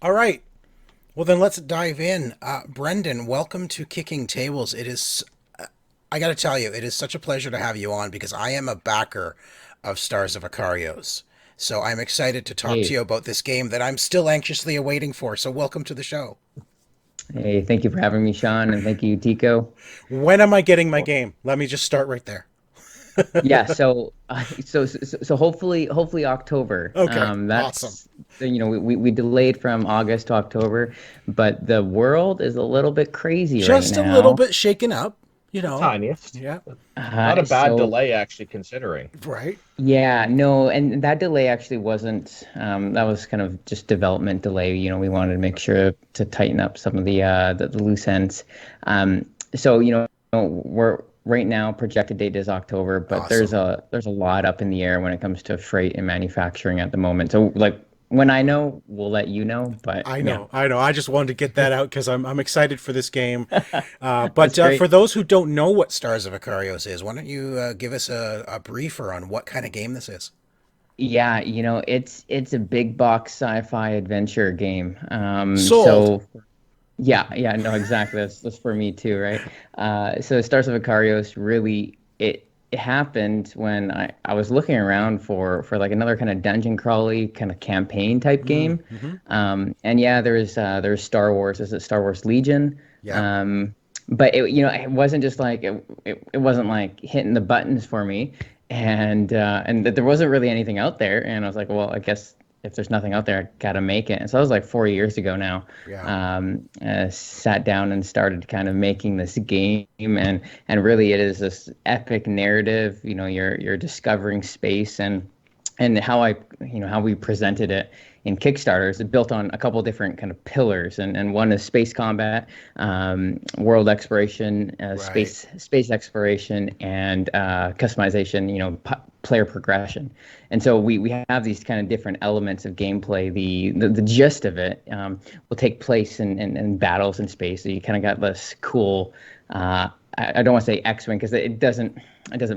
All right. Well, then let's dive in. Brendan, welcome to Kicking Tables. I got to tell you, it is such a pleasure to have you on because I am a backer of Stars of Akarios. So I'm excited to talk to Hey, you about this game that I'm still anxiously awaiting for. So welcome to the show. hey, thank you for having me, Sean, and thank you, Tico. When am I getting my game? Let me just start right there. Yeah, so hopefully October. Okay, awesome. We delayed from August to October, but the world is a little bit crazy right Just a little now. bit shaken up, you The know. tiniest. Yeah, Not a bad So delay, actually, considering. right. yeah, no, and that delay actually wasn't. That was kind of just development delay. We wanted to make sure to tighten up some of the loose ends. Um, we're right now projected date is October, but there's Awesome. a lot up in the air when it comes to freight and manufacturing at the moment. So like when I know, we'll let you know. But I yeah, know, I know. I just wanted to get that out because I'm excited for this game. But that's for great. those who don't know what Stars of Akarios is, why don't you give us a briefer on what kind of game this is? Yeah, it's a big box sci-fi adventure game. Sold. Yeah, no, exactly. That's for me too, right? So Stars of Akarios really it happened when I was looking around for like another kind of dungeon crawly kind of campaign type game. Mm-hmm. And yeah, there's Star Wars, is it Star Wars Legion? Yeah. Um, but it wasn't just like it wasn't like hitting the buttons for me, and that there wasn't really anything out there, and I was like, well, I guess if there's nothing out there, I gotta make it. And so that was like 4 years ago now. Yeah. Sat down and started kind of making this game, and really it is this epic narrative. You're discovering space, and how we presented it in Kickstarter is built on a couple different kind of pillars, and one is space combat, world exploration, Right. space exploration, and customization. Player progression, and so we have these kind of different elements of gameplay. The gist of it will take place in battles in space. So you kind of got this cool. I don't want to say X-wing because it doesn't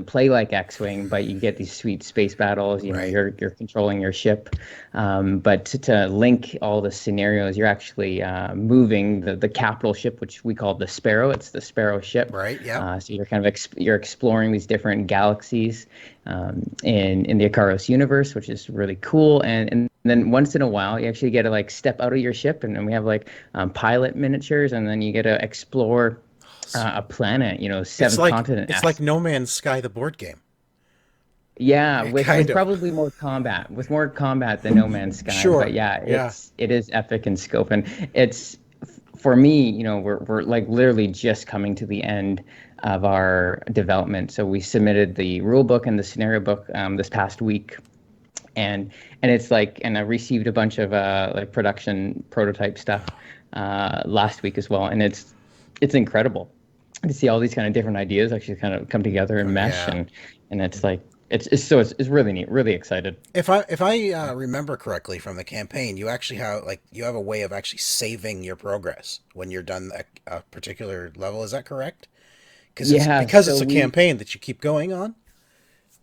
play like X-wing, but you get these sweet space battles. Right. You're controlling your ship, but to link all the scenarios, you're actually moving the capital ship, which we call the Sparrow. It's the Sparrow ship. Right. Yep. So you're kind of you're exploring these different galaxies in the Akaros universe, which is really cool. And then once in a while, you actually get to like step out of your ship, and we have like pilot miniatures, and then you get to explore a planet, It's seven like continent. it's like No Man's Sky, the board game. Yeah, Yeah, with kind of. probably more combat than No Man's Sky. But Sure. yeah, Yeah. it is epic in scope, and it's for me, we're like literally just coming to the end of our development. So we submitted the rule book and the scenario book this past week, and it's like, and I received a bunch of like production prototype stuff last week as well, and it's incredible to see all these kind of different ideas actually kind of come together and mesh, Yeah. and it's like it's really neat, really excited. If I remember correctly from the campaign, you actually have you have a way of actually saving your progress when you're done a particular level. Is that correct? Yeah, Because so it's a we campaign that you keep going on.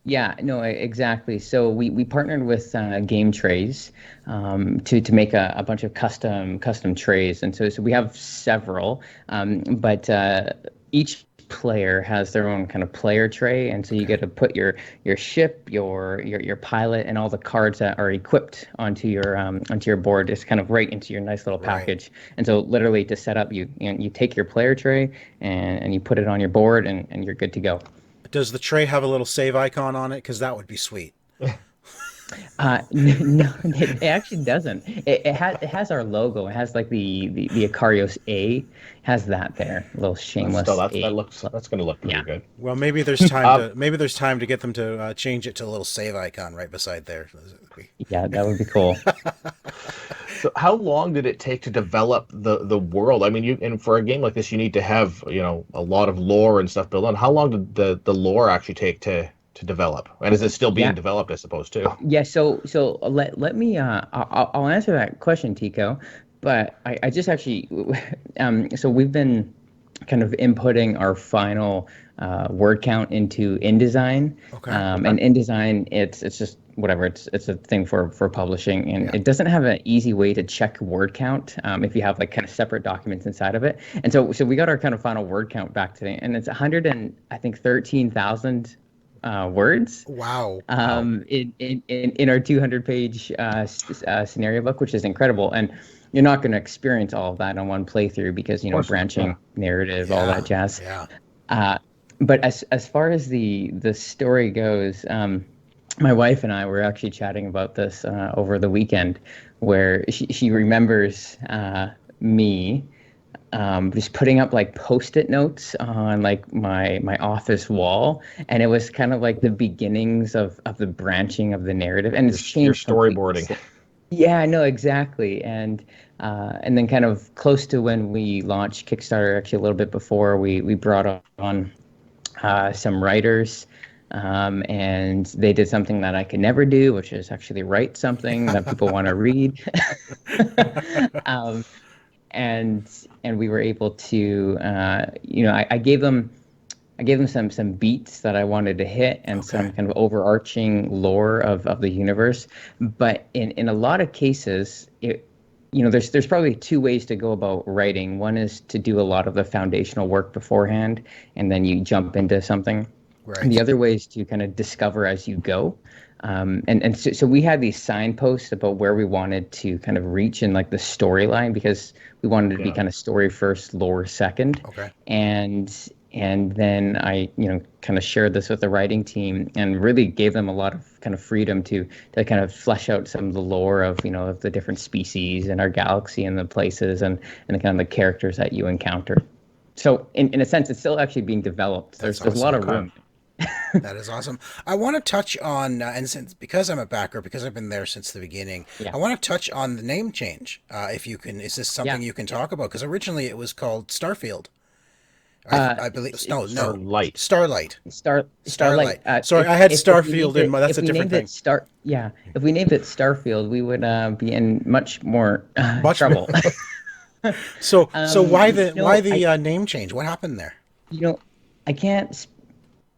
Yeah, no, exactly. So we partnered with Game Trays to make a bunch of custom trays, and so we have several, but each player has their own kind of player tray, and so you Okay. get to put your ship, your pilot, and all the cards that are equipped onto your board, just kind of right into your nice little Right. package. And so literally to set up, you take your player tray and you put it on your board, and you're good to go. Does the tray have a little save icon on it? Because that would be sweet. No, it actually doesn't. It has our logo. It has like the Akarios A has that there, a little But still, shameless that A. looks that's going to look pretty Yeah, good. Well, maybe there's time to get them to change it to a little save icon right beside there. yeah, that would be cool. So, how long did it take to develop the world? I mean, you and for a game like this, you need to have a lot of lore and stuff built on. How long did the lore actually take to develop? And is it still being Yeah, developed? I suppose too. yeah. So let me I'll answer that question, Tico. But I just actually so we've been kind of inputting our final word count into InDesign. Okay. And InDesign, it's just whatever. It's a thing for publishing, and Yeah. it doesn't have an easy way to check word count if you have like kind of separate documents inside of it. And so we got our kind of final word count back today, and it's 100 and I think 13,000 words Wow. in our 200-page scenario book, which is incredible. And you're not going to experience all of that on one playthrough because, Of course not. branching Yeah. narrative, all Yeah. that jazz. Yeah. Uh, but as far as the story goes, my wife and I were actually chatting about this over the weekend, where she remembers me just putting up like post-it notes on like my office wall, and it was kind of like the beginnings of the branching of the narrative, and it's Your changed completely. storyboarding. Yeah, no, exactly. And then kind of close to when we launched Kickstarter, actually a little bit before, we brought on some writers, and they did something that I could never do, which is actually write something that people want to read. um, and we were able to, I gave them some beats that I wanted to hit and some Okay. kind of overarching lore of the universe. But in a lot of cases, there's probably two ways to go about writing. One is to do a lot of the foundational work beforehand, and then you jump into something. And the Right. other way is to kind of discover as you go. And so we had these signposts about where we wanted to kind of reach in like the storyline, because we wanted to be Yeah. kind of story first, lore second. Okay. And then I, kind of shared this with the writing team and really gave them a lot of kind of freedom to kind of flesh out some of the lore of, of the different species in our galaxy and the places and the kind of the characters that you encounter. So in a sense, it's still actually being developed. That's There's a lot awesome. of Okay. room. That is awesome. I want to touch on, and since because I'm a backer, because I've been there since the beginning, Yeah. I want to touch on the name change. If you can, is this Yeah. something you can talk about? Because originally it was called Starfield. Uh, I believe no, Starlight. Starlight. Starlight. Starlight. Sorry, I had If we Starfield named in it my. That's if a we different named it thing. Star yeah if we named it Starfield, we would be in much more Much more. trouble. So why I the name change? What happened there? you know I can't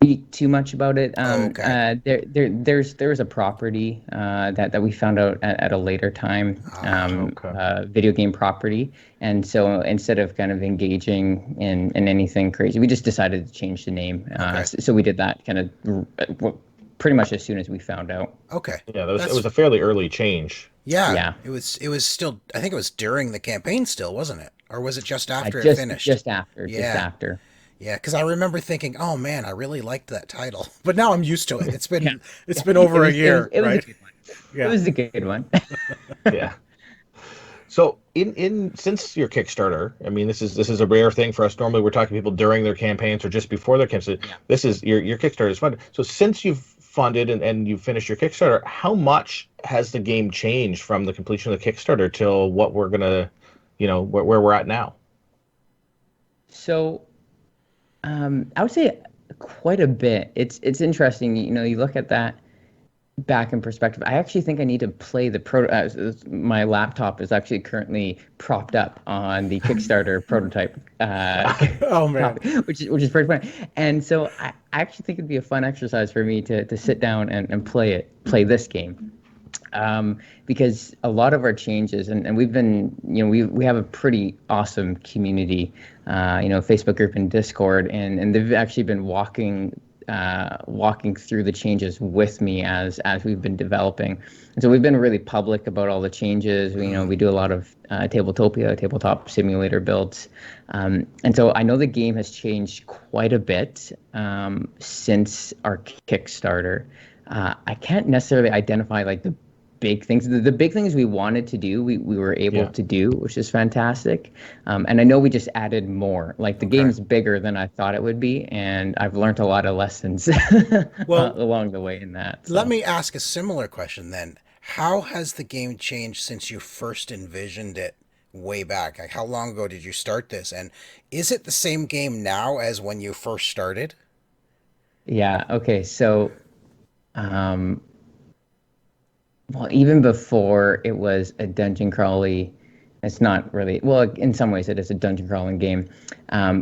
speak too much about it. Oh, okay. There's a property that we found out at a later time, Okay. video game property, and so instead of kind of engaging in anything crazy, we just decided to change the name. Okay. So we did that kind of pretty much as soon as we found out. Okay. Yeah, it was That's a fairly early change. yeah. Yeah, It was still. I think it was during the campaign, still, wasn't it? Or was it just after it just finished? just Yeah. after. Yeah, because I remember thinking, "Oh man, I really liked that title," but now I'm used to it. Yeah, It's yeah. been over a year, It was a right? good one. It Yeah. was a good one. Yeah. So in since your Kickstarter, I mean, this is a rare thing for us. Normally, we're talking to people during their campaigns or just before their campaigns. Yeah. This is your Kickstarter is funded. So since you've funded and you've finished your Kickstarter, how much has the game changed from the completion of the Kickstarter till what we're gonna, where we're at now? So I would say quite a bit. It's interesting. You look at that back in perspective. I actually think I need to play the my laptop is actually currently propped up on the Kickstarter prototype Oh man. copy, which is pretty funny. And so I actually think it'd be a fun exercise for me to sit down and play this game. Because a lot of our changes, and we've been, we have a pretty awesome community, Facebook group and Discord, and they've actually been walking through the changes with me as we've been developing. And so we've been really public about all the changes. We do a lot of tabletop simulator builds. And so I know the game has changed quite a bit since our Kickstarter. I can't necessarily identify like the big things. The big things we wanted to do, we were able to do, which is fantastic. And I know we just added more. Like the Okay. game's bigger than I thought it would be, and I've learned a lot of lessons Well, along the way in that. let So. me ask a similar question then. How has the game changed since you first envisioned it way back? Like, how long ago did you start this? And is it the same game now as when you first started? Yeah. Okay. So, um, well, even before it was a dungeon crawly, it's not really, well, in some ways it is a dungeon crawling game.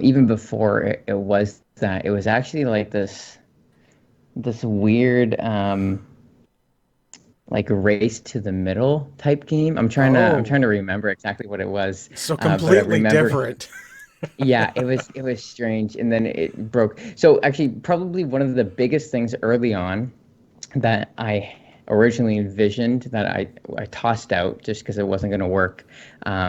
Even before it was that, it was actually like this weird, like race to the middle type game. I'm Oh, trying to remember exactly what it was, so but I completely remember. different. Yeah, it was strange, and then it broke. So actually, probably one of the biggest things early on that I originally envisioned that I tossed out just because it wasn't going to work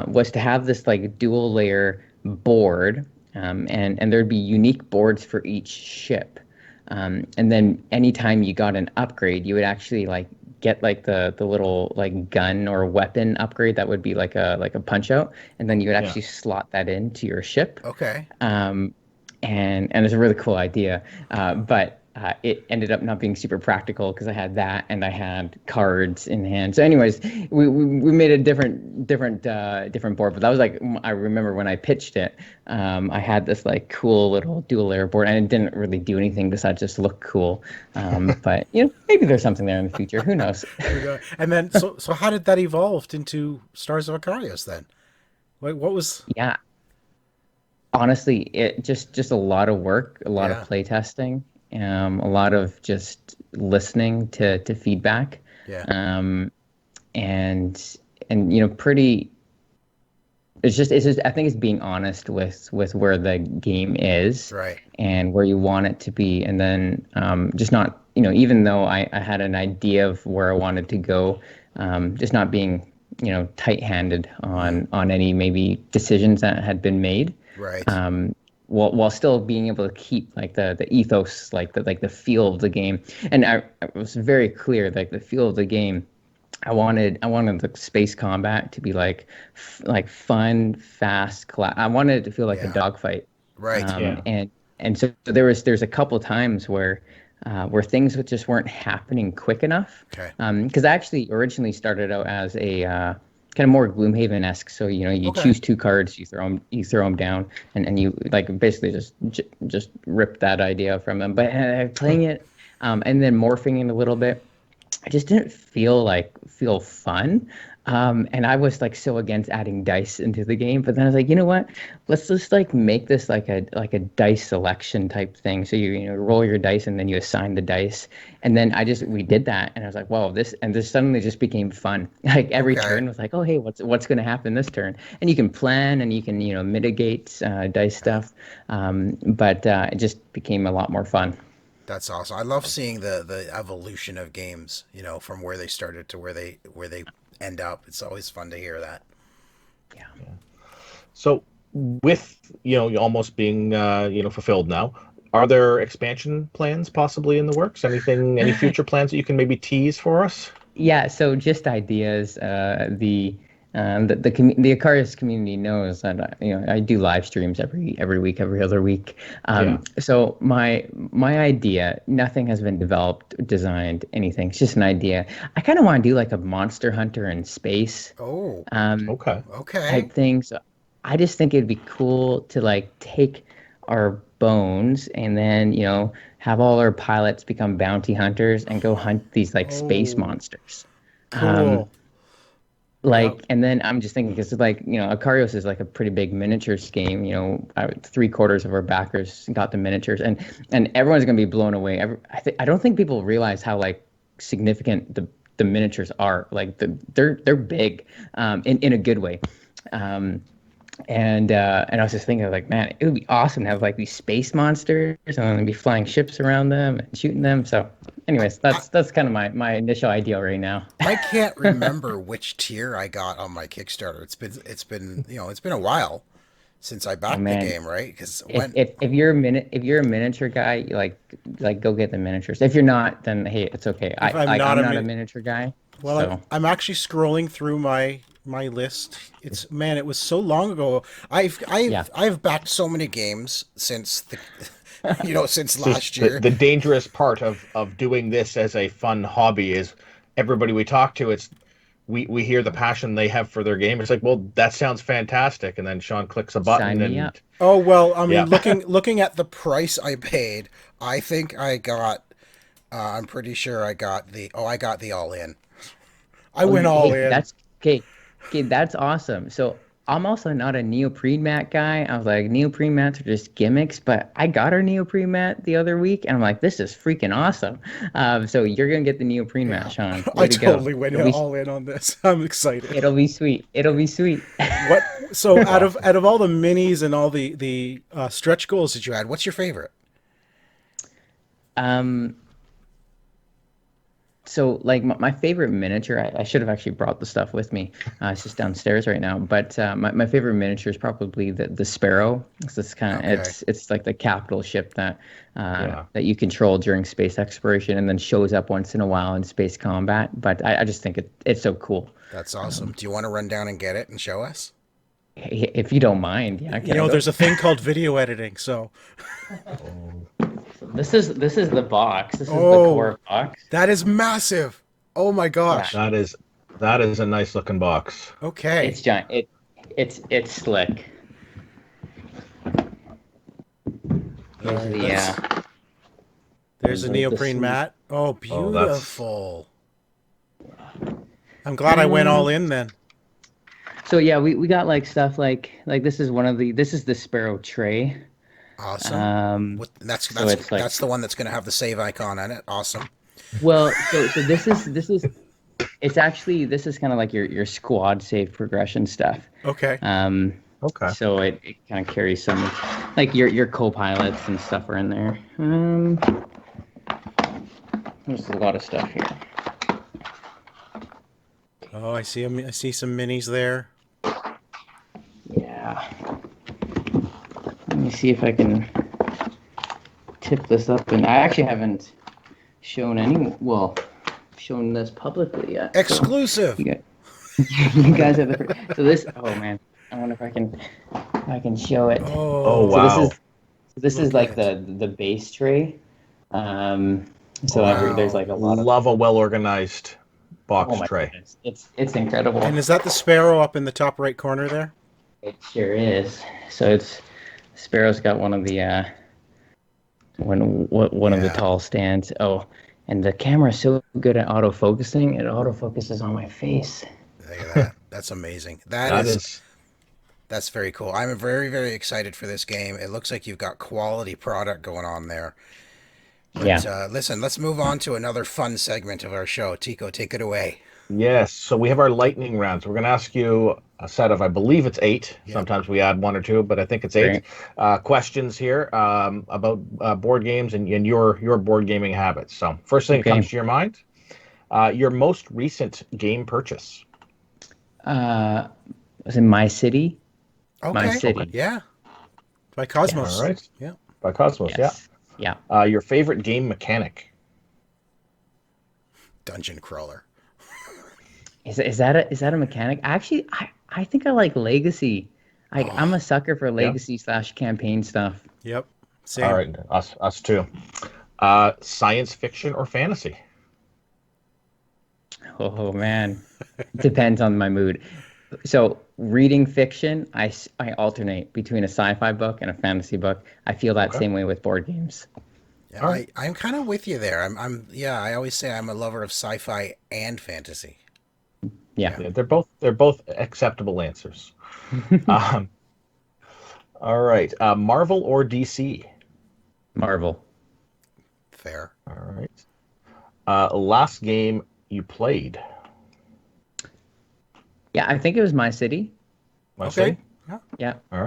was to have this like dual layer board, and there'd be unique boards for each ship. And then anytime you got an upgrade, you would actually like get like the little like gun or weapon upgrade that would be like a punch out, and then you would Yeah. actually slot that into your ship. Okay. Um, and it's a really cool idea. But it ended up not being super practical because I had that and I had cards in hand. So, anyways, we made a different board. But that was like I remember when I pitched it, I had this like cool little dual layer board, and it didn't really do anything besides just look cool. But you know, maybe there's something there in the future. Who knows? And then, so how did that evolve into Stars of Akarios then? What was? Yeah, honestly, it just a lot of work, a lot of Yeah, play testing, a lot of just listening to feedback, yeah, um, and you know, pretty. It's just I think it's being honest with where the game is right, and where you want it to be, and then just not, you know, even though I had an idea of where I wanted to go, just not being, you know, tight-handed on any maybe decisions that had been made, right. um, while still being able to keep like the ethos, like the feel of the game. And I was very clear, like the feel of the game. I wanted the space combat to be like like fun, fast. I wanted it to feel like a Yeah, dogfight. right. Yeah. And so there's a couple times where things just weren't happening quick enough. Okay, Because I actually originally started out as a kind of more Gloomhaven-esque. So, you know, you okay. choose two cards, you throw them down, and you like basically just rip that idea from them. But playing it, and then morphing it a little bit, I just didn't feel fun. And I was like so against adding dice into the game, but then I was like, you know what? Let's just like make this like a dice selection type thing. So you know roll your dice and then you assign the dice, and then we did that, and I was like, whoa, this suddenly just became fun. Like every Okay. turn was like, oh hey, what's going to happen this turn? And you can plan and you can, you know, mitigate dice stuff, but it just became a lot more fun. That's awesome. I love seeing the evolution of games, you know, from where they started to where they end up. It's always fun to hear that. Yeah. So with, you know, almost being fulfilled now, are there expansion plans possibly in the works? Anything, any future plans that you can maybe tease for us? Yeah, so just ideas. The Akarius community knows that you know I do live streams every week, every other week. Yeah. So my idea, nothing has been developed, designed, anything. It's just an idea. I kind of want to do like a Monster Hunter in space Oh, um, Okay. okay. type thing. So I just think it'd be cool to like take our bones and then, you know, have all our pilots become bounty hunters and go hunt these like space Oh, monsters. Um, cool. Yep. like, and then I'm just thinking, because like, you know, Akarios is like a pretty big miniatures game. You know, three-quarters of our backers got the miniatures, and everyone's gonna be blown away. I don't think people realize how like significant the miniatures are. Like they're big, in a good way. Um, and I was just thinking like, man, it would be awesome to have like these space monsters and then be flying ships around them and shooting them. So, anyways, I that's kind of my initial ideal right now. I can't remember which tier I got on my Kickstarter. It's been it's been a while since I Oh backed the man, game, right? Because if when if if you're a if you're a miniature guy, you like go get the miniatures. If you're not, then hey, it's okay. if I'm not I'm a not a min, miniature guy, well, I'm so I'm actually scrolling through my list. It's man, it was so long ago. I've yeah. I've I've backed so many games since the since It's just last year. the dangerous part of doing this as a fun hobby is everybody we talk to, it's we hear the passion they have for their game. It's like, well, that sounds fantastic, and then Sean clicks a button, Sign me and up. Oh well, I mean, yeah. looking at the price I paid, I think I got. I'm pretty sure I got the all in. I Oh, went all hey, in. that's okay. Okay, that's awesome. So I'm also not a neoprene mat guy. I was like, neoprene mats are just gimmicks, but I got our neoprene mat the other week, and I'm like, this is freaking awesome. So you're gonna get the neoprene mat, Yeah, Sean. I Way to go. totally went It'll be all in on this. I'm excited. it'll be sweet. It'll be sweet. What? So That's awesome. out of all the minis and all the stretch goals that you had, what's your favorite? Um, So, like my favorite miniature, I should have actually brought the stuff with me. It's just downstairs right now. But my favorite miniature is probably the Sparrow. It's this kind of Okay. it's like the capital ship Yeah. that you control during space exploration, and then shows up once in a while in space combat. But I just think it's so cool. That's awesome. Do you want to run down and get it and show us? If you don't mind, yeah, You can I know, go? there's a thing called video editing, so This is the box. This is the oh, core box. that is massive. Oh my Yeah, gosh. That is a nice looking box. Okay. it's giant. It's slick. All There's right, the there's a the neoprene sleeve. mat. Oh, Oh, that's beautiful. I'm glad I went all in then. So yeah, we got like stuff like this is the Sparrow tray. Awesome. Um, That's so it's like that's the one that's going to have the save icon on it. Awesome. well, so this is it's actually this is kind of like your squad save progression stuff. Okay. Okay. So it kind of carries some like your co-pilots and stuff are in there. There's a lot of stuff here. Oh, I see 'em- I see some minis there. Yeah. Let me see if I can tip this up. And I actually haven't shown this publicly yet. So Exclusive. you got, you guys have the so this. Oh man, I wonder if I can show it. Oh Oh, So wow. this is look like at the base tray. Um, so there's wow. like a lot of. Love a well organized Oh box my tray. goodness, it's incredible. And is that the sparrow up in the top right corner there? It sure is. So it's Sparrow's got one of the one of the Yeah. tall stands. Oh, and the camera's so good at autofocusing. It autofocuses on my face. Look at that. That's amazing. That is That's very cool. I'm very, very excited for this game. It looks like you've got quality product going on there. But Yeah. listen, let's move on to another fun segment of our show. Tico, take it away. yes. So we have our lightning rounds. We're going to ask you a set of, I believe it's 8. Yeah. Sometimes we add 1 or 2, but I think it's 8 questions here about board games and your board gaming habits. So first thing that Okay. comes to your mind, your most recent game purchase. Was in My City. Okay. My City. Yeah. By Cosmos. All right. Yeah. By Cosmos, Yes. Yeah. yeah. Your favorite game mechanic. Dungeon crawler. Is that a mechanic? Actually, I think I like Legacy. I'm a sucker for Legacy / campaign stuff. Yep. Same. All right. Us too. Science fiction or fantasy? Oh man, depends on my mood. So reading fiction, I alternate between a sci-fi book and a fantasy book. I feel that Okay. same way with board games. Yeah, All right. I'm kind of with you there. Yeah, I always say I'm a lover of sci-fi and fantasy. Yeah. Yeah, they're both acceptable answers. um, all right. Marvel or DC? Marvel. Fair. All right. Last game you played? Yeah, I think it was My City. My Okay. City? Yeah. Yeah. All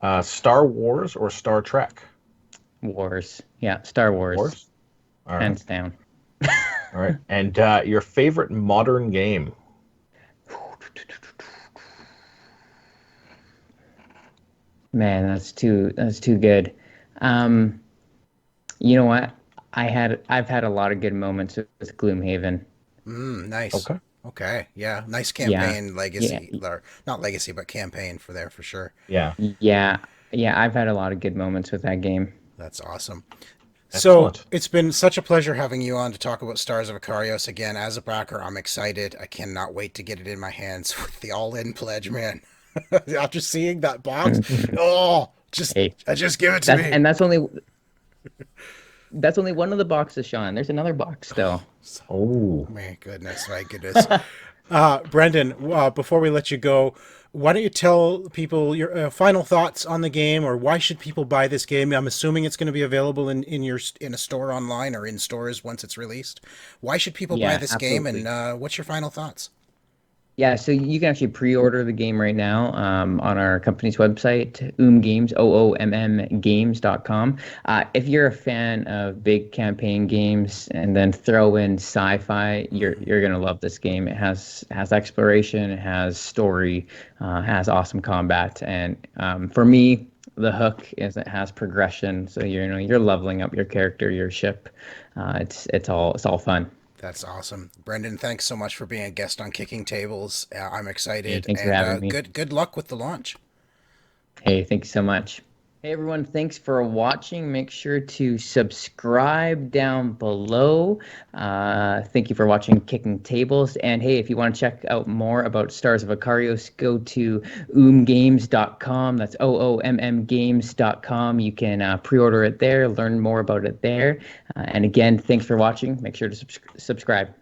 right. Star Wars or Star Trek? Wars. Yeah, Star Wars. Wars. All right. Hands down. All right. And your favorite modern game? Man, that's too good. You know what? I've had a lot of good moments with Gloomhaven. Nice. Okay. Okay. Yeah. Nice Yeah. campaign legacy. Yeah. Or not legacy, but campaign for there for sure. Yeah. Yeah. Yeah, I've had a lot of good moments with that game. That's awesome. Excellent. So it's been such a pleasure having you on to talk about Stars of Akarios again. As a backer, I'm excited. I cannot wait to get it in my hands with the all-in pledge, man. After seeing that box, Hey, just give it to me. and that's only one of the boxes, Sean. There's another box still. Oh. My goodness, my goodness. Brendan, before we let you go, Why don't you tell people your final thoughts on the game, or why should people buy this game? I'm assuming it's going to be available in a store online or in stores once it's released. Why should people buy Yeah, this game, and absolutely. what's your final thoughts? Yeah, so you can actually pre-order the game right now on our company's website, Games, OOMM Games.com. If you're a fan of big campaign games and then throw in sci-fi, you're gonna love this game. It has exploration, it has story, has awesome combat, and for me, the hook is it has progression. So you're leveling up your character, your ship. It's all fun. That's awesome, Brendan. Thanks so much for being a guest on Kicking Tables. I'm Hey, excited, thanks for and having me. good luck with the launch. Hey, thank you so much. Hey everyone, thanks for watching. Make sure to subscribe down below. Thank you for watching Kicking Tables. And hey, if you want to check out more about Stars of Akarios, go to oomgames.com. That's OOMM Games.com. You can pre-order it there, learn more about it there. And again, thanks for watching. Make sure to subscribe.